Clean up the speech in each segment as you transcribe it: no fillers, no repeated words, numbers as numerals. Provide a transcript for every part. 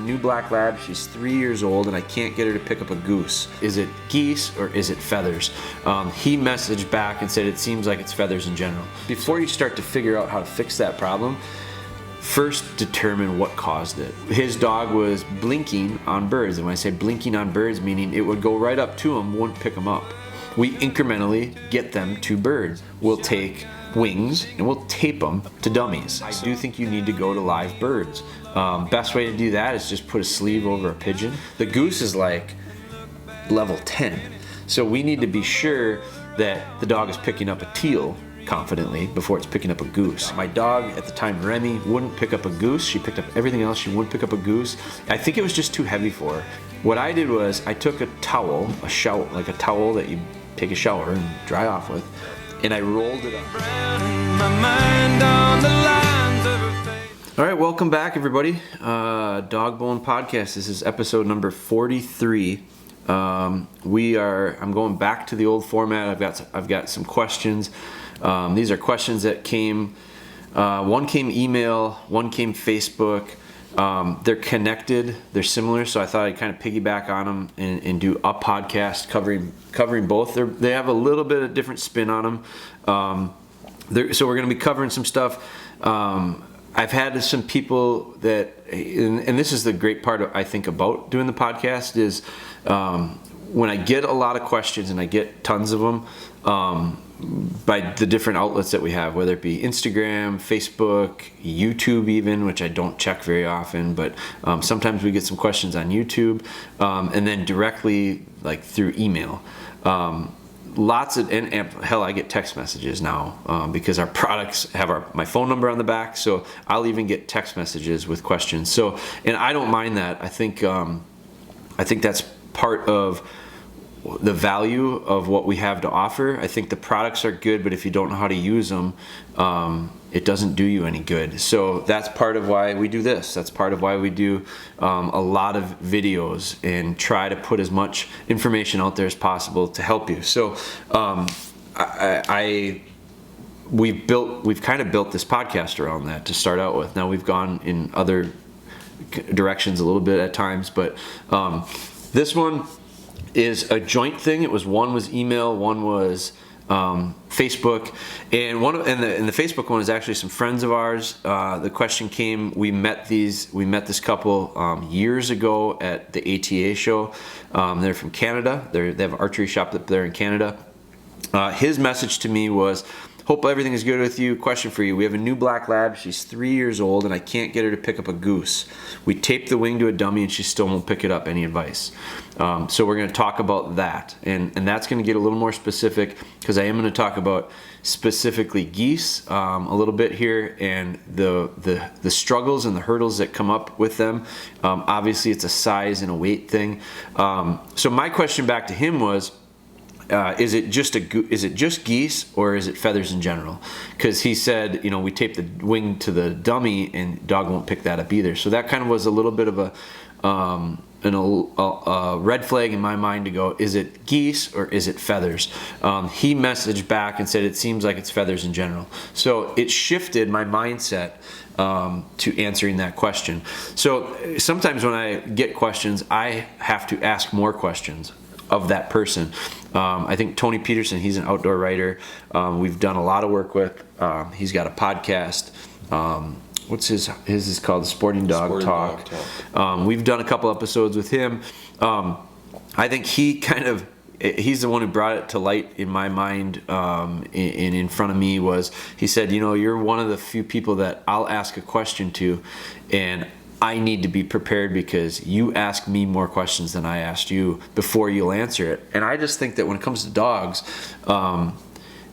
new black lab. She's 3 years old and I can't get her to pick up a goose. Is it geese or is it feathers? He messaged back and said it seems like it's feathers in general. Before you start to figure out how to fix that problem, first determine what caused it. His dog was blinking on birds, and when I say blinking on birds, meaning it would go right up to him, wouldn't pick them up. We incrementally get them to birds. We'll take wings and we'll tape them to dummies. I do think you need to go to live birds. Best way to do that is just put a sleeve over a pigeon. The goose is like level 10, so we need to be sure that the dog is picking up a teal confidently before it's picking up a goose. My dog at the time, Remy, wouldn't pick up a goose. She picked up everything else. She wouldn't pick up a goose. I think it was just too heavy for her. What I did was I took a towel, like a towel that you take a shower and dry off with, and I rolled it up. All right, welcome back, everybody. DogBone Podcast. This is episode number 43. I'm going back to the old format. I've got some questions. These are questions that came. One came email, one came Facebook. They're connected. They're similar, so I thought I'd kind of piggyback on them and do a podcast covering both. They have a little bit of different spin on them. So we're going to be covering some stuff. I've had some people that, and this is the great part I think about doing the podcast is when I get a lot of questions, and I get tons of them by the different outlets that we have, whether it be Instagram, Facebook, YouTube even, which I don't check very often, but sometimes we get some questions on YouTube, and then directly like through email. Lots of, and hell, I get text messages now because our products have my phone number on the back, so I'll even get text messages with questions. So, and I don't mind that. I think that's part of the value of what we have to offer. I think the products are good, but if you don't know how to use them, it doesn't do you any good. So that's part of why we do this. That's part of why we do a lot of videos and try to put as much information out there as possible to help you. So we've kind of built this podcast around that to start out with. Now we've gone in other directions a little bit at times, but this one is a joint thing. One was email, one was Facebook, and the Facebook one is actually some friends of ours. The question came. We met this couple years ago at the ATA show. They're from Canada. They have an archery shop up there in Canada. His message to me was, "Hope everything is good with you. Question for you. We have a new black lab. She's 3 years old and I can't get her to pick up a goose. We taped the wing to a dummy and she still won't pick it up. Any advice?" So we're going to talk about that. And that's going to get a little more specific because I am going to talk about specifically geese a little bit here and the struggles and the hurdles that come up with them. Obviously it's a size and a weight thing. So my question back to him was, is it just geese or is it feathers in general? Because he said, we tape the wing to the dummy and dog won't pick that up either. So that kind of was a little bit of a red flag in my mind to go, is it geese or is it feathers? He messaged back and said it seems like it's feathers in general. So it shifted my mindset to answering that question. So sometimes when I get questions, I have to ask more questions of that person. I think Tony Peterson, he's an outdoor writer. We've done a lot of work with. He's got a podcast. What's his is called Sporting Dog Talk. We've done a couple episodes with him. I think he's the one who brought it to light in my mind and in front of me was, he said, you're one of the few people that I'll ask a question to, and I need to be prepared because you ask me more questions than I asked you before you'll answer it. And I just think that when it comes to dogs,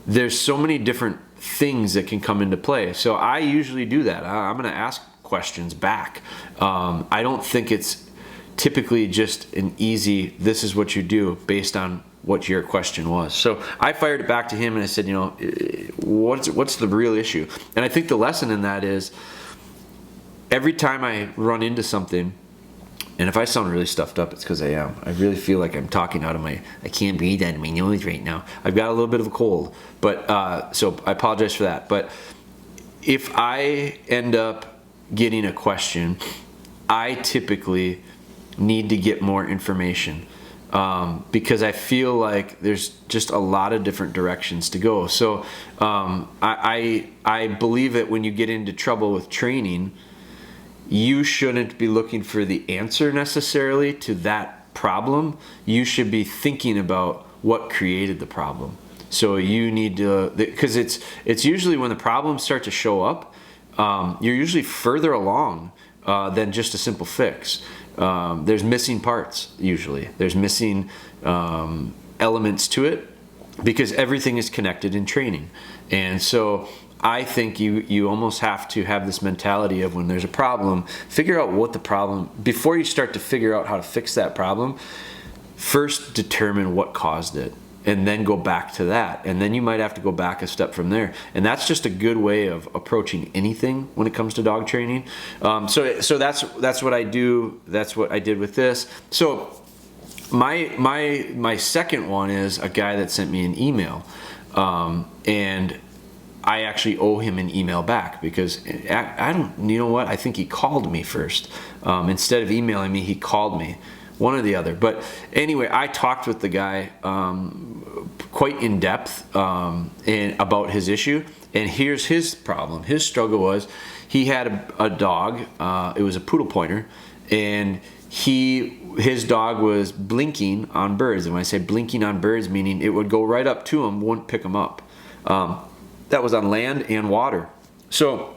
there's so many different things that can come into play. So I usually do that. I'm going to ask questions back. I don't think it's typically just an easy, this is what you do based on what your question was. So I fired it back to him and I said, what's the real issue? And I think the lesson in that is, every time I run into something, and if I sound really stuffed up, it's because I am. I really feel like I'm talking out of I can't breathe out of my nose right now. I've got a little bit of a cold, but so I apologize for that. But if I end up getting a question I typically need to get more information because I feel like there's just a lot of different directions to go. So I believe that when you get into trouble with training, you shouldn't be looking for the answer necessarily to that problem. You should be thinking about what created the problem. So you need to, because it's usually when the problems start to show up, you're usually further along than just a simple fix. There's missing parts usually. There's missing elements to it because everything is connected in training. And so I think you almost have to have this mentality of when there's a problem, figure out what the problem, before you start to figure out how to fix that problem, first determine what caused it. And then go back to that. And then you might have to go back a step from there. And that's just a good way of approaching anything when it comes to dog training. So that's what I do. That's what I did with this. So my second one is a guy that sent me an email. And I actually owe him an email back because I don't, you know what? I think he called me first. Instead of emailing me, he called me. One or the other. But anyway, I talked with the guy quite in depth and about his issue. And here's his problem. His struggle was he had a dog. It was a poodle pointer, and his dog was blinking on birds. And when I say blinking on birds, meaning it would go right up to him, wouldn't pick him up. That was on land and water. So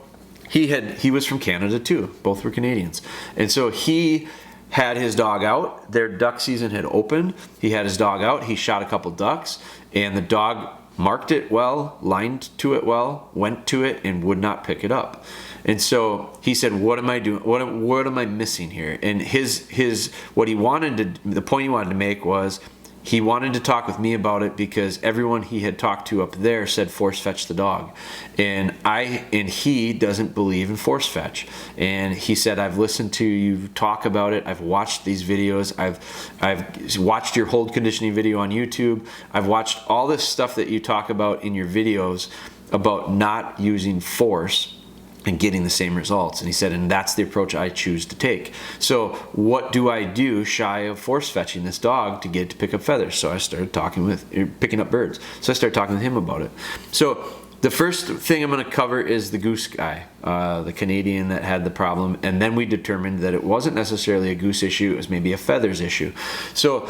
he was from Canada too. Both were Canadians, and so he had his dog out. Their duck season had opened. He had his dog out. He shot a couple ducks, and the dog marked it well, lined to it well, went to it, and would not pick it up. And so he said, "What am I doing? What am I missing here?" And the point he wanted to make was he wanted to talk with me about it because everyone he had talked to up there said force fetch the dog, and he doesn't believe in force fetch. And he said, "I've listened to you talk about it. I've watched these videos. I've watched your hold conditioning video on YouTube. I've watched all this stuff that you talk about in your videos about not using force and getting the same results." And he said, and that's the approach I choose to take. So what do I do shy of force fetching this dog to get it to pick up feathers? So I started picking up birds. So I started talking to him about it. So the first thing I'm going to cover is the goose guy, the Canadian that had the problem. And then we determined that it wasn't necessarily a goose issue. It was maybe a feathers issue. So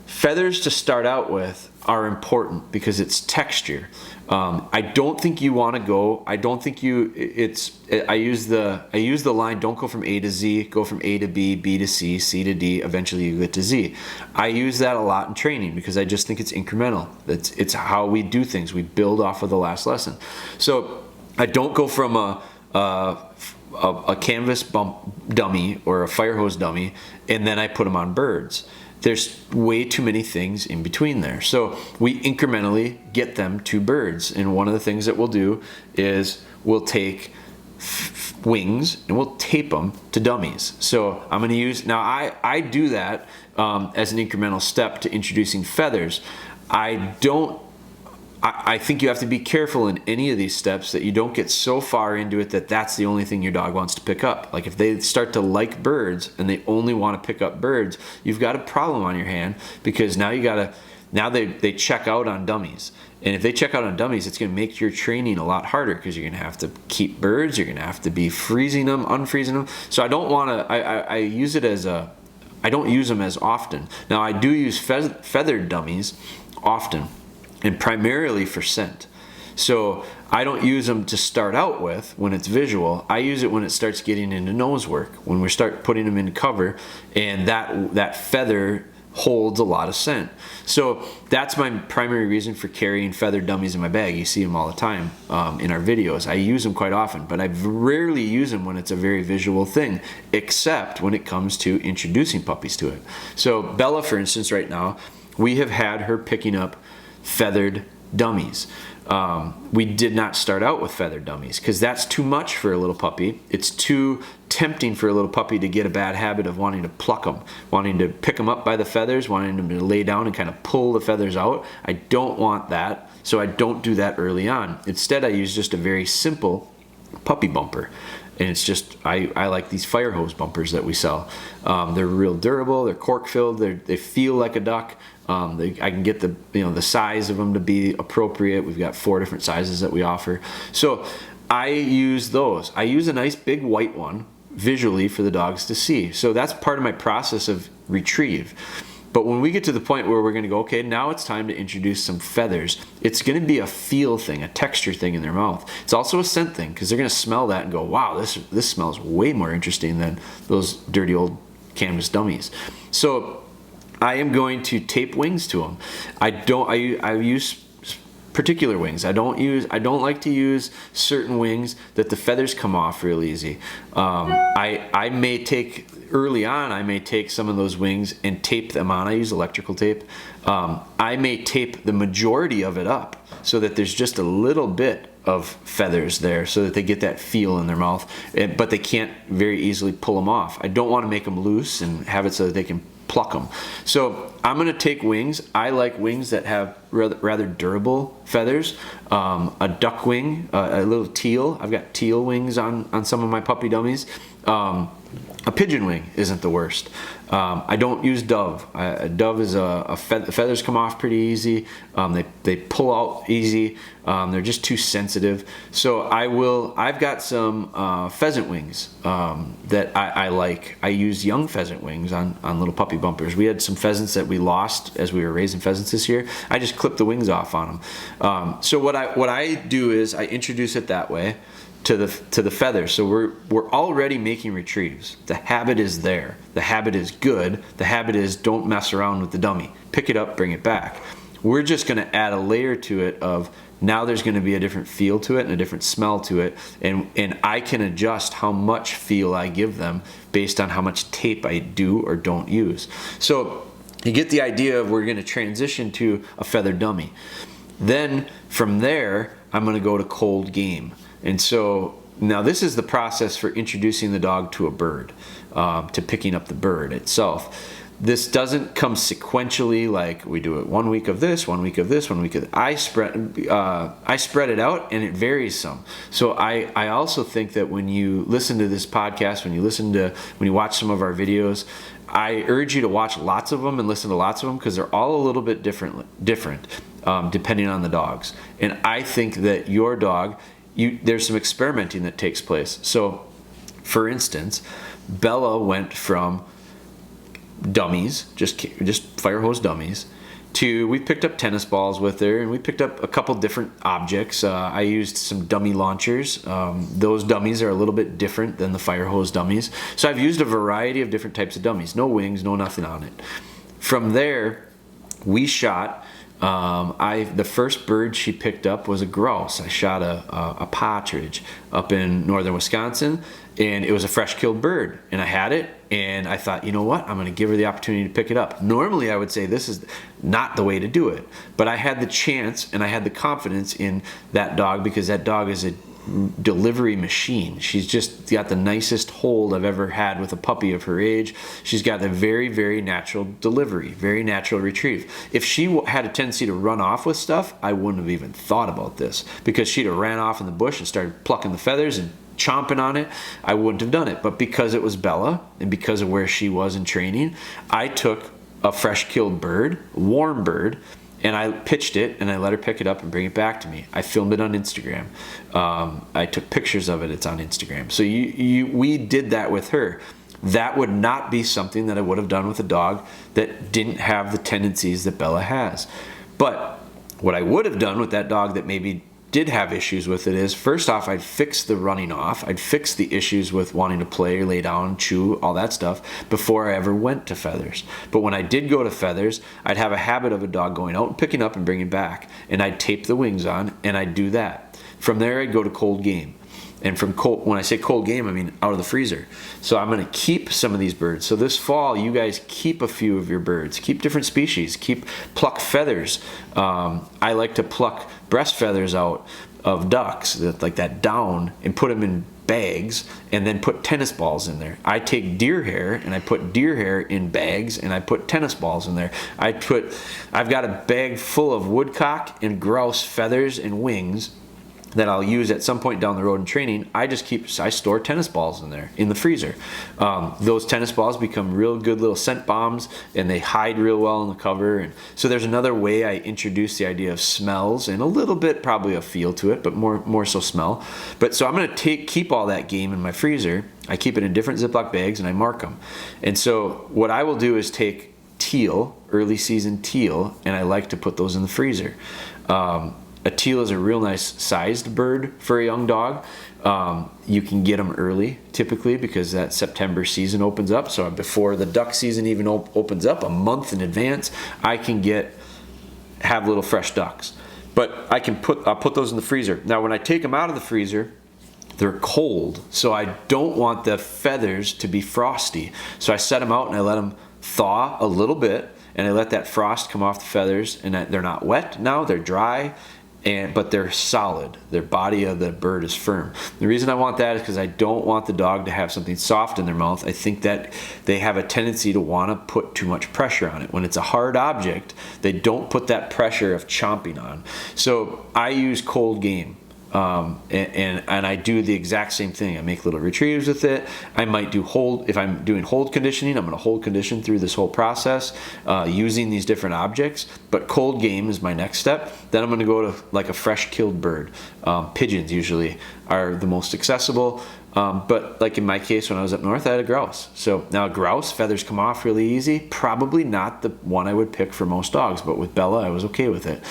feathers to start out with are important because it's texture. I don't think you want to go. I don't think I use the line, don't go from A to Z, go from A to B, B to C, C to D, eventually you get to Z. I use that a lot in training because I just think it's incremental. It's how we do things. We build off of the last lesson. So I don't go from a canvas bump dummy or a fire hose dummy and then I put them on birds. There's way too many things in between there. So we incrementally get them to birds. And one of the things that we'll do is we'll take wings and we'll tape them to dummies. So I'm going to use, now I do that as an incremental step to introducing feathers. I think you have to be careful in any of these steps that you don't get so far into it that that's the only thing your dog wants to pick up. Like if they start to like birds and they only want to pick up birds, you've got a problem on your hand because now they check out on dummies. And if they check out on dummies, it's going to make your training a lot harder because you're going to have to keep birds, you're going to have to be freezing them, unfreezing them. So I don't want to, I use it as I don't use them as often. Now I do use feathered dummies often, and primarily for scent. So I don't use them to start out with when it's visual. I use it when it starts getting into nose work, when we start putting them in cover, and that feather holds a lot of scent. So that's my primary reason for carrying feathered dummies in my bag. You see them all the time in our videos. I use them quite often, but I rarely use them when it's a very visual thing, except when it comes to introducing puppies to it. So Bella, for instance, right now, we have had her picking up feathered dummies. We did not start out with feathered dummies because that's too much for a little puppy. It's too tempting for a little puppy to get a bad habit of wanting to pluck them, wanting to pick them up by the feathers, wanting them to lay down and kind of pull the feathers out. I don't want that, so I don't do that early on. Instead, I use just a very simple puppy bumper. and it's just I like these fire hose bumpers that we sell. They're real durable. They're cork filled. They feel like a duck. I can get the size of them to be appropriate. We've got 4 different sizes that we offer. So I use those. I use a nice big white one visually for the dogs to see. So that's part of my process of retrieve. But when we get to the point where we're going to go, okay, now it's time to introduce some feathers, it's going to be a feel thing, a texture thing in their mouth. It's also a scent thing, because they're going to smell that and go, wow, this smells way more interesting than those dirty old canvas dummies. So I am going to tape wings to them. I use particular wings. I don't like to use certain wings that the feathers come off real easy. I may take some of those wings and tape them on. I use electrical tape. I may tape the majority of it up so that there's just a little bit of feathers there so that they get that feel in their mouth, but they can't very easily pull them off. I don't want to make them loose and have it so that they can pluck them. So I'm going to take wings. I like wings that have rather durable feathers. A duck wing, a little teal. I've got teal wings on some of my puppy dummies. A pigeon wing isn't the worst. I don't use dove. Dove is the feathers come off pretty easy. They pull out easy. They're just too sensitive. So I've got some pheasant wings that I like. I use young pheasant wings on little puppy bumpers. We had some pheasants that we lost as we were raising pheasants this year. I just clipped the wings off on them. So what I do is I introduce it that way to the feathers. So we're already making retrieves. The habit is there. The habit is good. The habit is don't mess around with the dummy. Pick it up, bring it back. We're just going to add a layer to it of now there's going to be a different feel to it and a different smell to it, and I can adjust how much feel I give them based on how much tape I do or don't use. So you get the idea of we're going to transition to a feather dummy. Then from there, I'm going to go to cold game. And so now this is the process for introducing the dog to a bird, to picking up the bird itself. This doesn't come sequentially like we do it 1 week of this, 1 week of this, 1 week of that. I spread it out, and it varies some. So I also think that when you listen to this podcast, when you watch some of our videos, I urge you to watch lots of them and listen to lots of them, because they're all a little bit different depending on the dogs. And I think that your dog, there's some experimenting that takes place. So, for instance, Bella went from dummies, just fire hose dummies, to we picked up tennis balls with her, and we picked up a couple different objects. I used some dummy launchers. Those dummies are a little bit different than the fire hose dummies. So I've used a variety of different types of dummies. No wings, no nothing on it. From there, we shot. The first bird she picked up was a grouse. I shot a partridge up in northern Wisconsin, and it was a fresh killed bird, and I had it, and I thought, you know what, I'm going to give her the opportunity to pick it up. Normally I would say this is not the way to do it, but I had the chance and I had the confidence in that dog, because that dog is a delivery machine. She's just got the nicest hold I've ever had with a puppy of her age. She's got a very, very natural delivery, very natural retrieve. If she had a tendency to run off with stuff, I wouldn't have even thought about this, because she'd have ran off in the bush and started plucking the feathers and chomping on it. I wouldn't have done it. But because it was Bella and because of where she was in training, I took a fresh killed bird, warm bird, and I pitched it, and I let her pick it up and bring it back to me. I filmed it on Instagram. I took pictures of it. It's on Instagram. So we did that with her. That would not be something that I would have done with a dog that didn't have the tendencies that Bella has. But what I would have done with that dog that maybe did have issues with it is, first off, I'd fix the running off. I'd fix the issues with wanting to play, lay down, chew, all that stuff before I ever went to feathers. But when I did go to feathers, I'd have a habit of a dog going out and picking up and bringing back, and I'd tape the wings on, and I'd do that. From there, I'd go to cold game. And when I say cold game, I mean out of the freezer. So I'm going to keep some of these birds. So this fall, you guys keep a few of your birds. Keep different species. Pluck feathers. I like to pluck breast feathers out of ducks, like that down, and put them in bags, and then put tennis balls in there. I take deer hair, and I put deer hair in bags, and I put tennis balls in there. I've got a bag full of woodcock and grouse feathers and wings. that I'll use at some point down the road in training, I store tennis balls in there in the freezer. Those tennis balls become real good little scent bombs, and they hide real well in the cover. And so there's another way I introduce the idea of smells, and a little bit probably a feel to it, but more so smell. But so I'm going to keep all that game in my freezer. I keep it in different Ziploc bags, and I mark them. And so what I will do is take teal, early season teal, and I like to put those in the freezer. A teal is a real nice sized bird for a young dog. You can get them early, typically, because that September season opens up. So before the duck season even opens up, a month in advance, I can have little fresh ducks. But I'll put those in the freezer. Now, when I take them out of the freezer, they're cold, so I don't want the feathers to be frosty. So I set them out and I let them thaw a little bit, and I let that frost come off the feathers, and they're not wet now, they're dry. But they're solid. Their body of the bird is firm. The reason I want that is because I don't want the dog to have something soft in their mouth. I think that they have a tendency to want to put too much pressure on it. When it's a hard object, they don't put that pressure of chomping on. So I use cold game. And I do the exact same thing. I make little retrievers with it. I might do if I'm doing hold conditioning, I'm going to hold condition through this whole process using these different objects. But cold game is my next step. Then I'm going to go to like a fresh killed bird. Pigeons usually are the most accessible. But like in my case, when I was up north, I had a grouse. So now a grouse, feathers come off really easy. Probably not the one I would pick for most dogs, but with Bella, I was okay with it.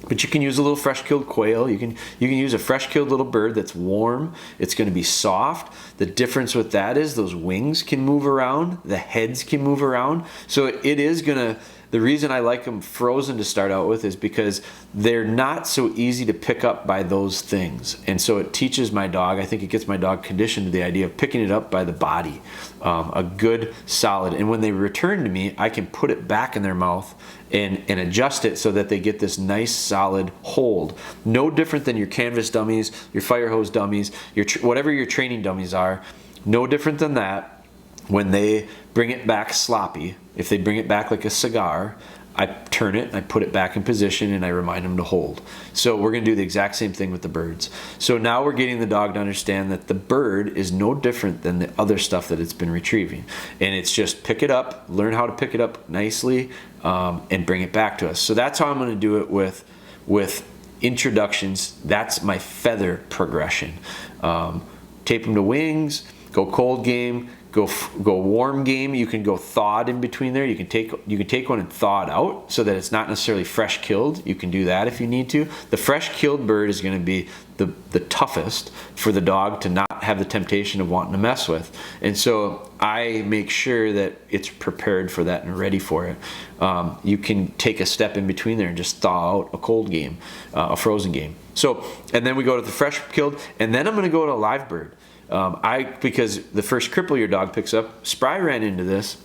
But you can use a little fresh killed quail. You can use a fresh killed little bird that's warm. It's going to be soft. The difference with that is those wings can move around. The heads can move around. So it is going to, the reason I like them frozen to start out with is because they're not so easy to pick up by those things. And so it teaches my dog, I think it gets my dog conditioned to the idea of picking it up by the body. A good solid. And when they return to me, I can put it back in their mouth and adjust it so that they get this nice solid hold. No different than your canvas dummies, your fire hose dummies, whatever your training dummies are. No different than that. When they bring it back sloppy, if they bring it back like a cigar, I turn it, I put it back in position, and I remind them to hold. So we're going to do the exact same thing with the birds. So now we're getting the dog to understand that the bird is no different than the other stuff that it's been retrieving. And it's just pick it up, learn how to pick it up nicely, and bring it back to us. So that's how I'm going to do it with introductions. That's my feather progression. Tape them to wings, go cold game, go warm game. You can go thawed in between there. You can take one and thaw it out so that it's not necessarily fresh killed. You can do that if you need to. The fresh killed bird is going to be the toughest for the dog to not have the temptation of wanting to mess with. And so I make sure that it's prepared for that and ready for it. You can take a step in between there and just thaw out a cold game, a frozen game. So, and then we go to the fresh killed, and then I'm going to go to a live bird. Because the first cripple your dog picks up, Spry ran into this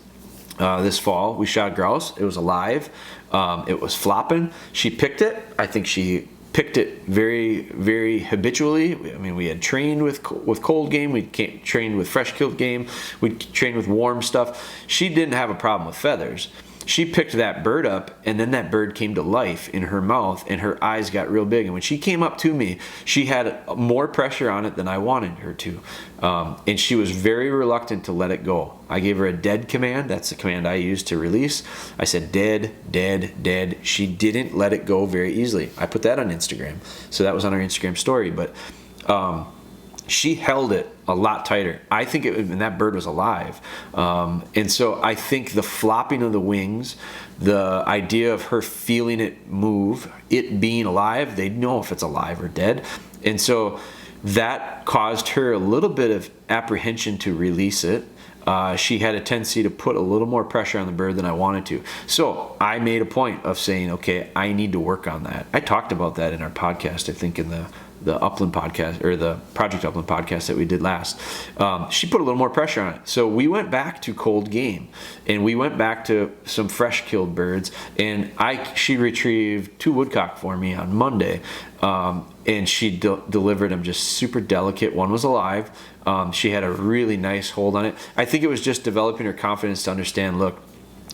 fall. We shot a grouse. It was alive. It was flopping. She picked it. I think she picked it very, very habitually. I mean, we had trained with cold game. We trained with fresh killed game. We trained with warm stuff. She didn't have a problem with feathers. She picked that bird up, and then that bird came to life in her mouth, and her eyes got real big. And when she came up to me, she had more pressure on it than I wanted her to. And she was very reluctant to let it go. I gave her a dead command. That's the command I used to release. I said, dead, dead, dead. She didn't let it go very easily. I put that on Instagram. So that was on our Instagram story. But she held it a lot tighter. I think and that bird was alive. And so I think the flopping of the wings, the idea of her feeling it move, it being alive, they'd know if it's alive or dead. And so that caused her a little bit of apprehension to release it. She had a tendency to put a little more pressure on the bird than I wanted to. So I made a point of saying, okay, I need to work on that. I talked about that in our podcast, I think in the Upland podcast, or the Project Upland podcast that we did last. She put a little more pressure on it. So we went back to cold game, and we went back to some fresh killed birds, and she retrieved 2 woodcock for me on Monday, and she delivered them just super delicate. One was alive. She had a really nice hold on it. I think it was just developing her confidence to understand, look,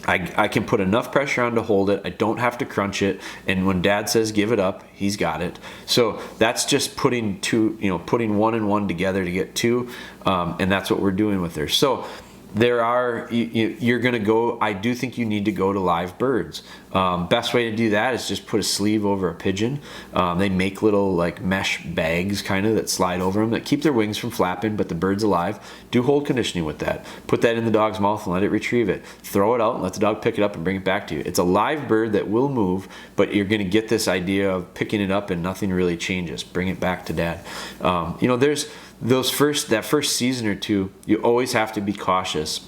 I can put enough pressure on to hold it. I don't have to crunch it. And when dad says give it up, he's got it. So that's just putting putting one and one together to get two. And that's what we're doing with her. So you're going to go, I do think you need to go to live birds. Best way to do that is just put a sleeve over a pigeon. They make little like mesh bags kind of that slide over them that keep their wings from flapping, but the bird's alive. Do hold conditioning with that. Put that in the dog's mouth and let it retrieve it. Throw it out and let the dog pick it up and bring it back to you. It's a live bird that will move, but you're going to get this idea of picking it up and nothing really changes. Bring it back to dad. There's that first season or two, you always have to be cautious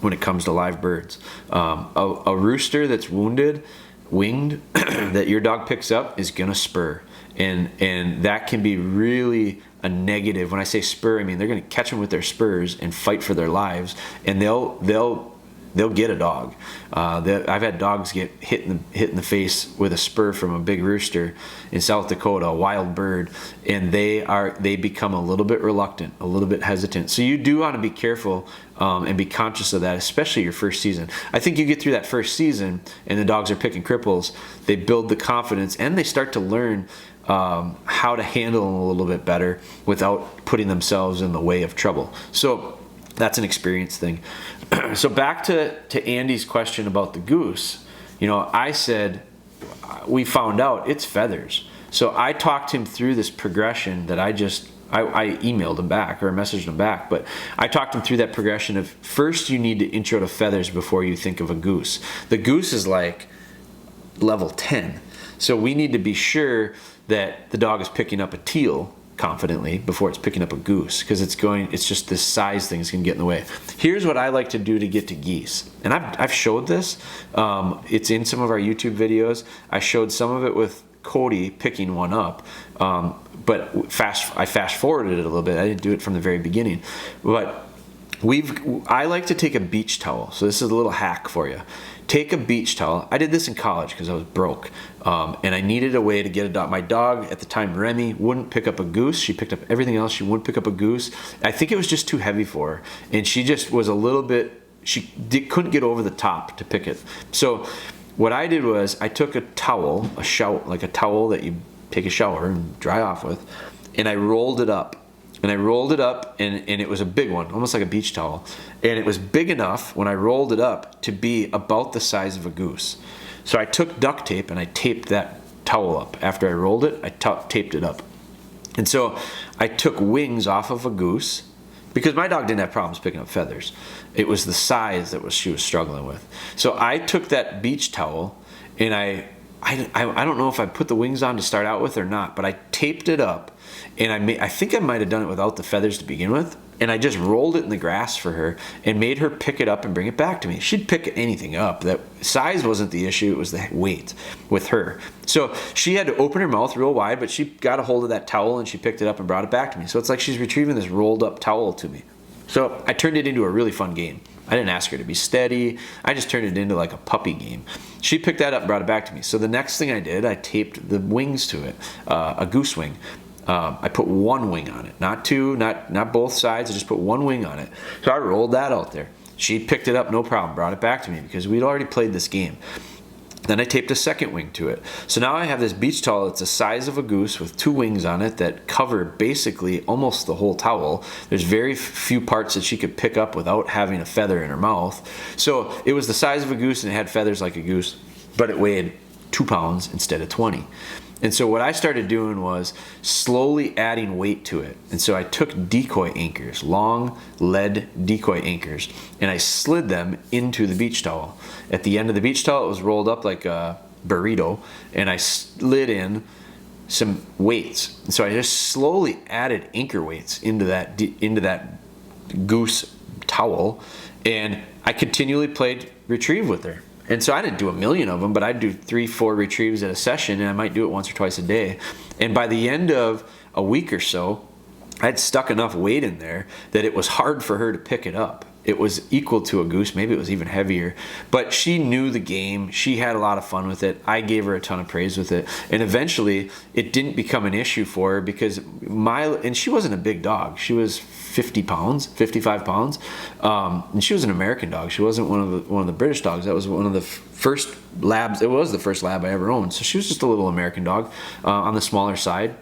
when it comes to live birds. A rooster that's winged that your dog picks up is gonna spur, and that can be really a negative. When I say spur, I mean they're gonna catch them with their spurs and fight for their lives, and they'll get a dog. I've had dogs get hit in the face with a spur from a big rooster in South Dakota, a wild bird, and they become a little bit reluctant, a little bit hesitant. So you do want to be careful and be conscious of that, especially your first season. I think you get through that first season and the dogs are picking cripples, they build the confidence and they start to learn how to handle them a little bit better without putting themselves in the way of trouble. So that's an experience thing. So back to Andy's question about the goose. I said, we found out it's feathers. So I talked him through this progression that I emailed him back or messaged him back, but I talked him through that progression of first you need to intro to feathers before you think of a goose. The goose is like level 10. So we need to be sure that the dog is picking up a teal confidently before it's picking up a goose, because it's just this size thing is going to get in the way. Here's what I like to do to get to geese, and I've showed this. It's in some of our YouTube videos. I showed some of it with Cody picking one up, but I fast forwarded it a little bit. I didn't do it from the very beginning, but I like to take a beach towel. So this is a little hack for you. Take a beach towel. I did this in college because I was broke, and I needed a way to get a dog. My dog at the time, Remy, wouldn't pick up a goose. She picked up everything else. She wouldn't pick up a goose. I think it was just too heavy for her, and she just was a little bit. Couldn't get over the top to pick it. So what I did was I took a towel, like a towel that you take a shower and dry off with, and I rolled it up. And it was a big one, almost like a beach towel. And it was big enough when I rolled it up to be about the size of a goose. So I took duct tape and I taped that towel up. After I rolled it, I taped it up. And so I took wings off of a goose, because my dog didn't have problems picking up feathers. It was the size that she was struggling with. So I took that beach towel and I don't know if I put the wings on to start out with or not, but I taped it up, and I think I might have done it without the feathers to begin with, and I just rolled it in the grass for her and made her pick it up and bring it back to me. She'd pick anything up. That size wasn't the issue, it was the weight with her. So she had to open her mouth real wide, but she got a hold of that towel and she picked it up and brought it back to me. So it's like she's retrieving this rolled up towel to me. So I turned it into a really fun game. I didn't ask her to be steady. I just turned it into like a puppy game. She picked that up and brought it back to me. So the next thing I did, I taped the wings to it, a goose wing. I put one wing on it, not two, not both sides. I just put one wing on it. So I rolled that out there. She picked it up, no problem, brought it back to me because we'd already played this game. Then I taped a second wing to it. So now I have this beach towel that's the size of a goose with two wings on it that cover basically almost the whole towel. There's very few parts that she could pick up without having a feather in her mouth. So it was the size of a goose and it had feathers like a goose, but it weighed 2 pounds instead of 20. And so what I started doing was slowly adding weight to it. And so I took decoy anchors, long lead decoy anchors, and I slid them into the beach towel. At the end of the beach towel, it was rolled up like a burrito, and I slid in some weights. And so I just slowly added anchor weights into that goose towel, and I continually played retrieve with her. And so I didn't do a million of them, but I'd do 3-4 retrieves at a session, and I might do it once or twice a day. And by the end of a week or so, I'd stuck enough weight in there that it was hard for her to pick it up. It was equal to a goose, maybe it was even heavier. But she knew the game. She had a lot of fun with it. I gave her a ton of praise with it. And eventually, it didn't become an issue for her because and she wasn't a big dog. She was 50 pounds, 55 pounds. And she was an American dog. She wasn't one of the British dogs. That was one of the first labs. It was the first lab I ever owned. So she was just a little American dog on the smaller side.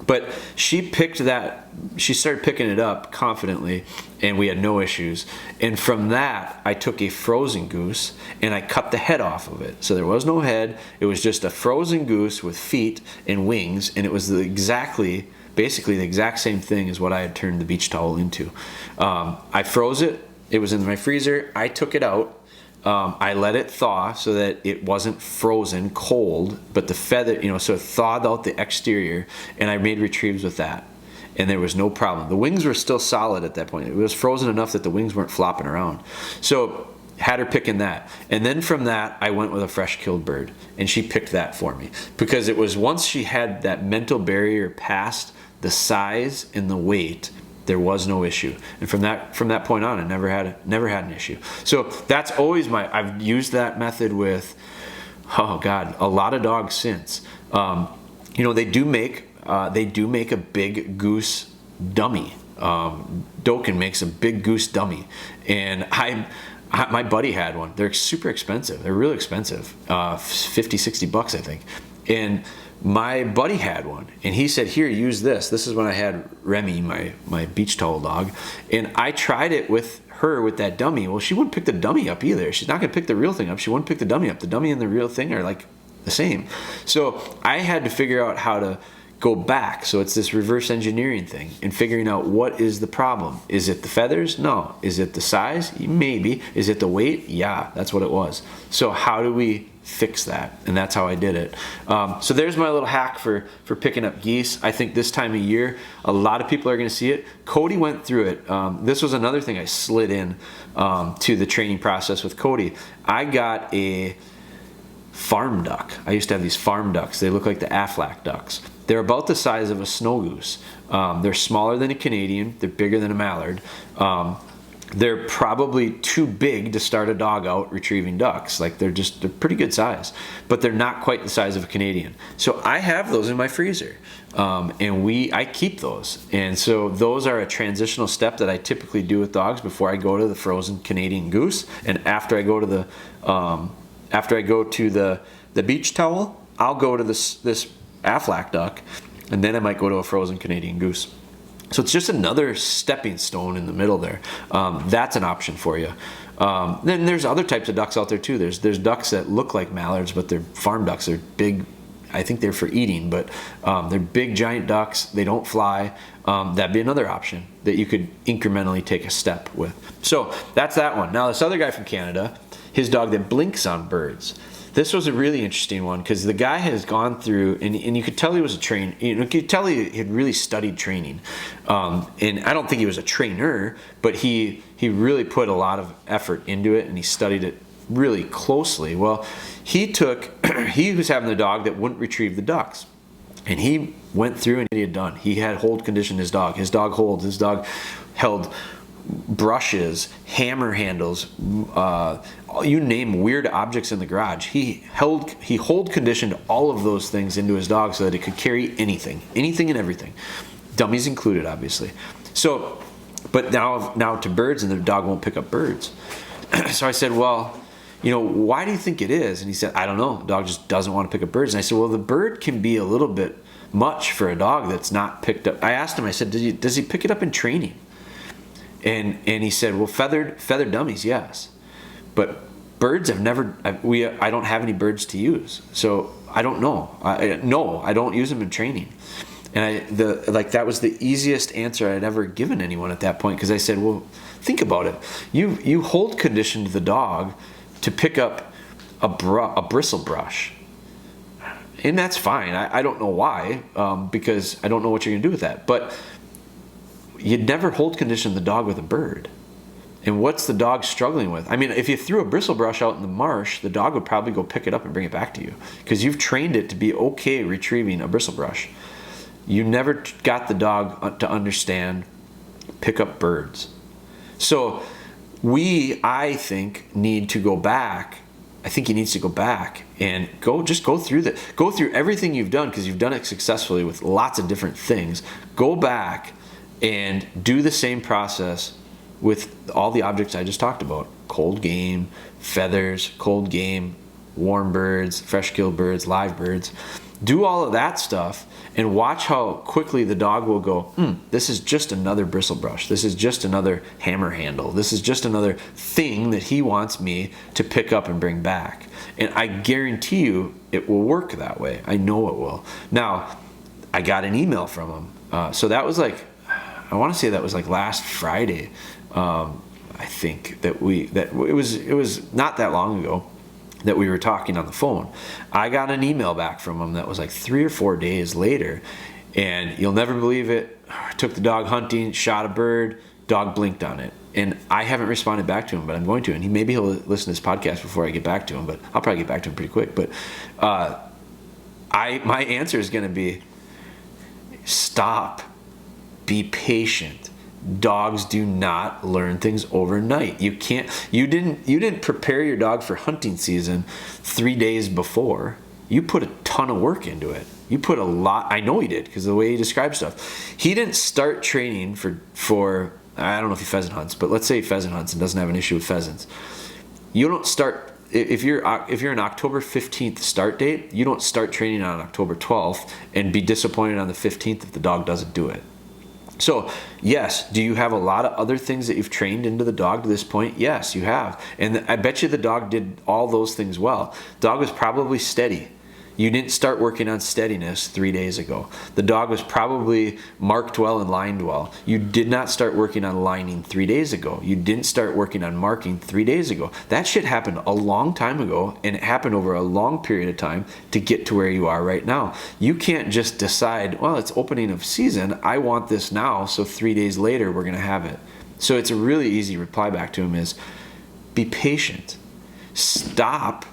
But she started picking it up confidently, and we had no issues. And from that, I took a frozen goose and I cut the head off of it. So there was no head. It was just a frozen goose with feet and wings, and it was basically the exact same thing as what I had turned the beach towel into. I froze it. It was in my freezer. I took it out. I let it thaw so that it wasn't frozen cold, but the feather, so it thawed out the exterior, and I made retrieves with that, and there was no problem. The wings were still solid at that point. It was frozen enough that the wings weren't flopping around. So had her picking that, and then from that I went with a fresh killed bird, and she picked that for me, because it was once she had that mental barrier past the size and the weight, there was no issue. And from that point on, I never had an issue. So that's always I've used that method with, a lot of dogs since. They do make a big goose dummy. Doken makes a big goose dummy, and my buddy had one. They're super expensive. They're really expensive, 50, 60 bucks, I think. And my buddy had one, and he said, here, use this. This is when I had Remy, my beach towel dog, and I tried it with her with that dummy. Well, she wouldn't pick the dummy up either. She's not going to pick the real thing up. She wouldn't pick the dummy up. The dummy and the real thing are like the same. So I had to figure out how to go back. So it's this reverse engineering thing and figuring out what is the problem. Is it the feathers? No. Is it the size? Maybe. Is it the weight? Yeah, that's what it was. So how do we fix that? And that's how I did it. So there's my little hack for picking up geese. I think this time of year, a lot of people are going to see it. Cody went through it. This was another thing I slid in to the training process with Cody. I got a farm duck. I used to have these farm ducks. They look like the Aflac ducks. They're about the size of a snow goose. They're smaller than a Canadian. They're bigger than a mallard. They're probably too big to start a dog out retrieving ducks. Like they're pretty good size, but they're not quite the size of a Canadian. So I have those in my freezer, and I keep those. And so those are a transitional step that I typically do with dogs before I go to the frozen Canadian goose, and after I go to the beach towel, I'll go to this Aflac duck, and then I might go to a frozen Canadian goose. So it's just another stepping stone in the middle there. That's an option for you. Then there's other types of ducks out there too. There's ducks that look like mallards, but they're farm ducks. They're big. I think they're for eating, but they're big, giant ducks. They don't fly. That'd be another option that you could incrementally take a step with. So that's that one. Now this other guy from Canada, his dog that blinks on birds. This was a really interesting one because the guy has gone through, and you could tell he was you could tell he had really studied training. And I don't think he was a trainer, but he really put a lot of effort into it, and he studied it really closely. Well, he was having a dog that wouldn't retrieve the ducks. And he went through and he had done. He had hold conditioned his dog. His dog holds. His dog held brushes, hammer handles, you name weird objects in the garage. He hold conditioned all of those things into his dog so that it could carry anything and everything, dummies included, obviously. So, but now to birds, and the dog won't pick up birds. So I said, well, why do you think it is? And he said, I don't know. The dog just doesn't want to pick up birds. And I said, well, the bird can be a little bit much for a dog that's not picked up. I asked him, I said, does he pick it up in training? And he said, well, feathered dummies, yes, but birds have never. I don't have any birds to use, so I don't know. I don't use them in training. And that was the easiest answer I'd ever given anyone at that point, because I said, well, think about it. You hold conditioned the dog to pick up a bristle brush, and that's fine. I don't know why, because I don't know what you're gonna do with that, but you'd never hold condition the dog with a bird. And what's the dog struggling with? I mean, if you threw a bristle brush out in the marsh, the dog would probably go pick it up and bring it back to you, because you've trained it to be okay retrieving a bristle brush. You never got the dog to understand pick up birds. So I think, need to go back. I think he needs to go back and go through everything you've done, because you've done it successfully with lots of different things. Go back and do the same process with all the objects I just talked about. Cold game, feathers, cold game, warm birds, fresh killed birds, live birds. Do all of that stuff and watch how quickly the dog will go, this is just another bristle brush. This is just another hammer handle. This is just another thing that he wants me to pick up and bring back. And I guarantee you it will work that way. I know it will. Now, I got an email from him. So that was like, I want to say that was like last Friday. I think that it was not that long ago that we were talking on the phone. I got an email back from him that was like 3 or 4 days later, and you'll never believe it. I took the dog hunting, shot a bird, dog blinked on it. And I haven't responded back to him, but I'm going to. And maybe he'll listen to this podcast before I get back to him, but I'll probably get back to him pretty quick. But my answer is going to be, stop. Be patient. Dogs do not learn things overnight. You didn't prepare your dog for hunting season 3 days before. You put a ton of work into it. You put a lot. I know he did, because of the way he described stuff. He didn't start training for I don't know if he pheasant hunts, but let's say he pheasant hunts and doesn't have an issue with pheasants. You don't start if you're an October 15th start date. You don't start training on October 12th and be disappointed on the 15th if the dog doesn't do it. So, yes, do you have a lot of other things that you've trained into the dog to this point? Yes, you have. And I bet you the dog did all those things well. The dog was probably steady. You didn't start working on steadiness 3 days ago. The dog was probably marked well and lined well. You did not start working on lining 3 days ago. You didn't start working on marking 3 days ago. That shit happened a long time ago, and it happened over a long period of time to get to where you are right now. You can't just decide, well, it's opening of season, I want this now, so 3 days later we're going to have it. So it's a really easy reply back to him is, be patient. Stop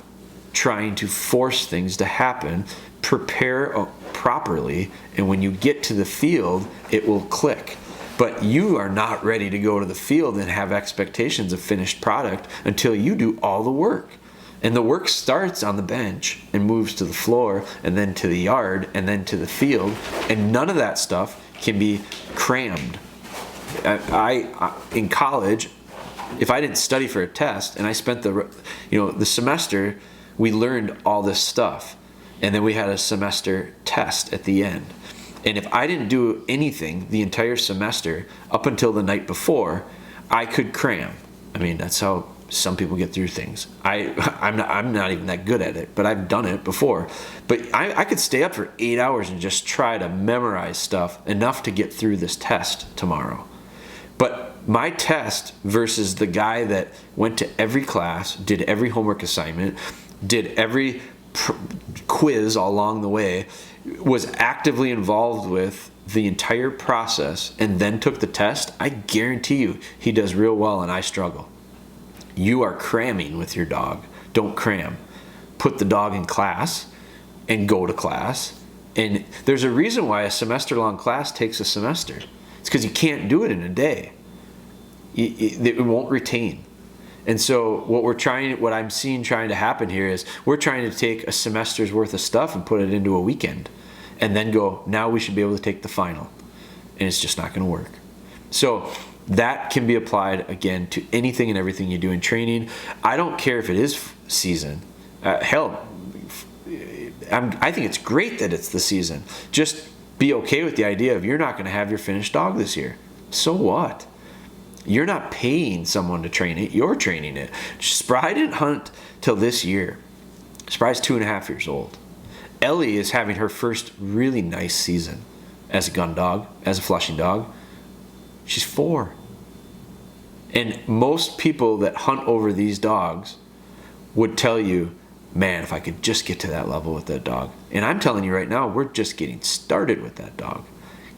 trying to force things to happen. Prepare properly, and when you get to the field, it will click. But you are not ready to go to the field and have expectations of finished product until you do all the work. And the work starts on the bench and moves to the floor and then to the yard and then to the field, and none of that stuff can be crammed. In college, if I didn't study for a test and I spent the semester, we learned all this stuff, and then we had a semester test at the end. And if I didn't do anything the entire semester up until the night before, I could cram. I mean, that's how some people get through things. I'm not even that good at it, but I've done it before. But I could stay up for 8 hours and just try to memorize stuff enough to get through this test tomorrow. But my test versus the guy that went to every class, did every homework assignment, did every quiz all along the way, was actively involved with the entire process, and then took the test, I guarantee you he does real well and I struggle. You are cramming with your dog. Don't cram. Put the dog in class and go to class. And there's a reason why a semester-long class takes a semester. It's because you can't do it in a day. It won't retain. And so what I'm seeing trying to happen here is we're trying to take a semester's worth of stuff and put it into a weekend, and then go, now we should be able to take the final. And it's just not going to work. So that can be applied, again, to anything and everything you do in training. I don't care if it is season. Hell, I think it's great that it's the season. Just be okay with the idea of you're not going to have your finished dog this year. So what? You're not paying someone to train it. You're training it. Spry didn't hunt till this year. Spry's 2.5 years old. Ellie is having her first really nice season as a gun dog, as a flushing dog. She's 4. And most people that hunt over these dogs would tell you, man, if I could just get to that level with that dog. And I'm telling you right now, we're just getting started with that dog.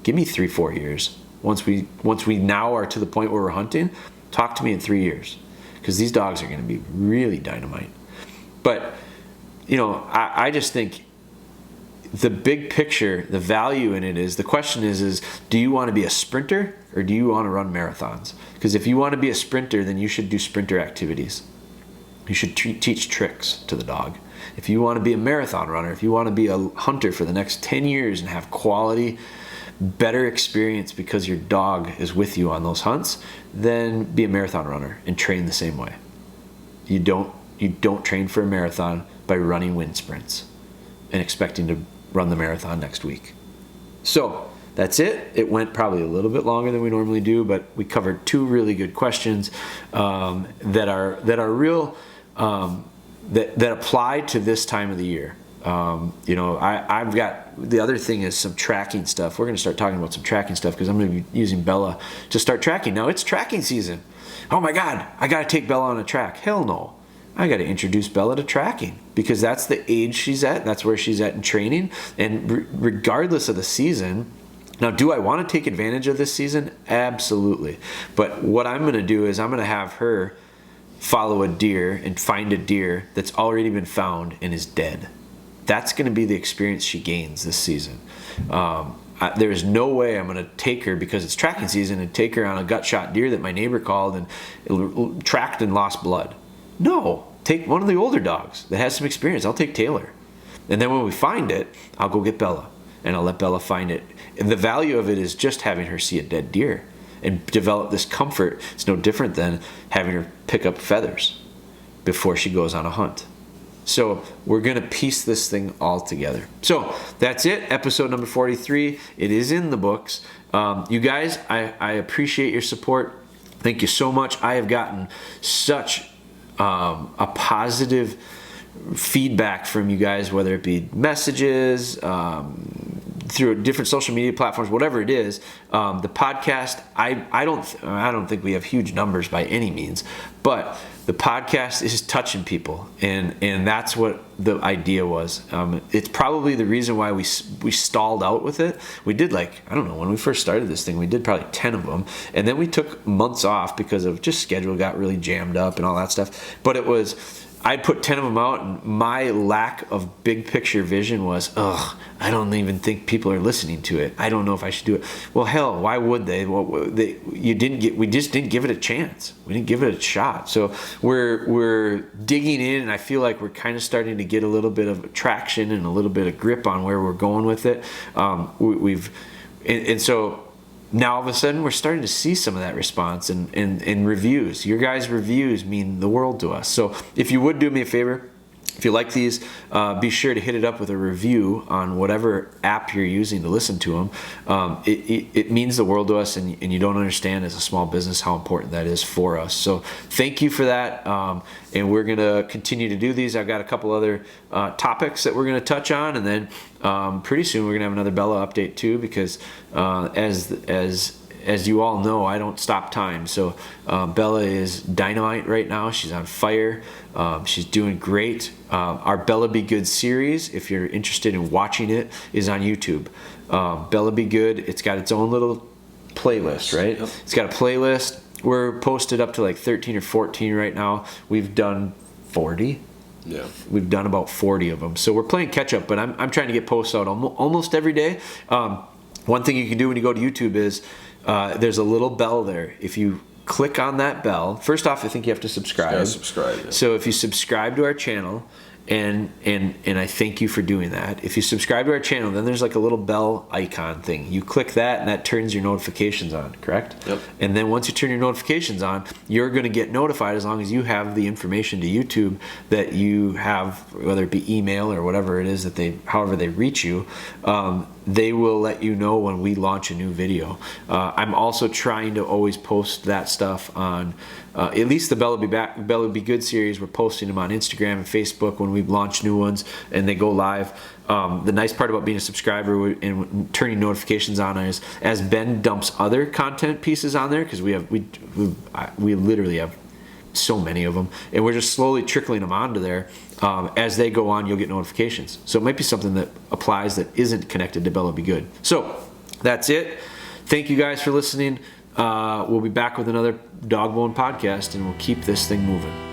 Give me 3-4 years. Once we now are to the point where we're hunting, talk to me in 3 years, because these dogs are going to be really dynamite. But I just think the big picture, the value in it is, the question is do you want to be a sprinter or do you want to run marathons? Because if you want to be a sprinter, then you should do sprinter activities. You should teach tricks to the dog. If you want to be a marathon runner, if you want to be a hunter for the next 10 years and have quality better experience because your dog is with you on those hunts than be a marathon runner and train the same way. You don't train for a marathon by running wind sprints and expecting to run the marathon next week. So that's it. It went probably a little bit longer than we normally do, but we covered 2 really good questions that are real, that apply to this time of the year. I've got, the other thing is some tracking stuff. We're going to start talking about some tracking stuff because I'm going to be using Bella to start tracking. Now it's tracking season. Oh my God, I got to take Bella on a track. Hell no. I got to introduce Bella to tracking because that's the age she's at. That's where she's at in training. And regardless of the season, now, do I want to take advantage of this season? Absolutely. But what I'm going to do is I'm going to have her follow a deer and find a deer that's already been found and is dead. That's going to be the experience she gains this season. There is no way I'm going to take her because it's tracking season and take her on a gut shot deer that my neighbor called and tracked and lost blood. No, take one of the older dogs that has some experience. I'll take Taylor. And then when we find it, I'll go get Bella and I'll let Bella find it. And the value of it is just having her see a dead deer and develop this comfort. It's no different than having her pick up feathers before she goes on a hunt. So we're going to piece this thing all together. So that's it. Episode number 43. It is in the books. You guys, I appreciate your support. Thank you so much. I have gotten such a positive feedback from you guys, whether it be messages, through different social media platforms, whatever it is. The podcast, I don't think we have huge numbers by any means, but the podcast is touching people, and that's what the idea was. It's probably the reason why we stalled out with it. We did when we first started this thing, we did probably 10 of them, and then we took months off because of just schedule got really jammed up and all that stuff. But it was, I put 10 of them out, and my lack of big picture vision was, I don't even think people are listening to it. I don't know if I should do it. Well, hell, why would they? Well, we just didn't give it a chance. We didn't give it a shot. So we're digging in, and I feel like we're kind of starting to get a little bit of traction and a little bit of grip on where we're going with it. So now all of a sudden we're starting to see some of that response and reviews. Your guys' reviews mean the world to us. So if you would do me a favor, if you like these, be sure to hit it up with a review on whatever app you're using to listen to them. It means the world to us, and you don't understand as a small business how important that is for us. So thank you for that, and we're going to continue to do these. I've got a couple other topics that we're going to touch on, and then pretty soon we're going to have another Bella update too, because as you all know, I don't stop time. So Bella is dynamite right now. She's on fire. She's doing great. Our Bella Be Good series, if you're interested in watching it, is on YouTube. Bella Be Good, it's got its own little playlist, right? Yep. It's got a playlist. We're posted up to like 13 or 14 right now. We've done 40. Yeah, we've done about 40 of them. So we're playing catch up, but I'm trying to get posts out almost every day. One thing you can do when you go to YouTube is there's a little bell there. If you click on that bell, first off, I think you have to subscribe. Yeah, subscribe. Yeah. So if you subscribe to our channel, and I thank you for doing that. If you subscribe to our channel, then there's like a little bell icon thing. You click that, and that turns your notifications on, correct? Yep. And then once you turn your notifications on, you're going to get notified as long as you have the information to YouTube that you have, whether it be email or whatever it is that however they reach you. They will let you know when we launch a new video. I'm also trying to always post that stuff on at least the Bella Be Good series. We're posting them on Instagram and Facebook when we launch new ones and they go live. The nice part about being a subscriber and turning notifications on is as Ben dumps other content pieces on there, because we literally have so many of them, and we're just slowly trickling them onto there. As they go on, you'll get notifications. So it might be something that applies that isn't connected to Bella Be Good. So that's it. Thank you guys for listening. We'll be back with another DogBone podcast, and we'll keep this thing moving.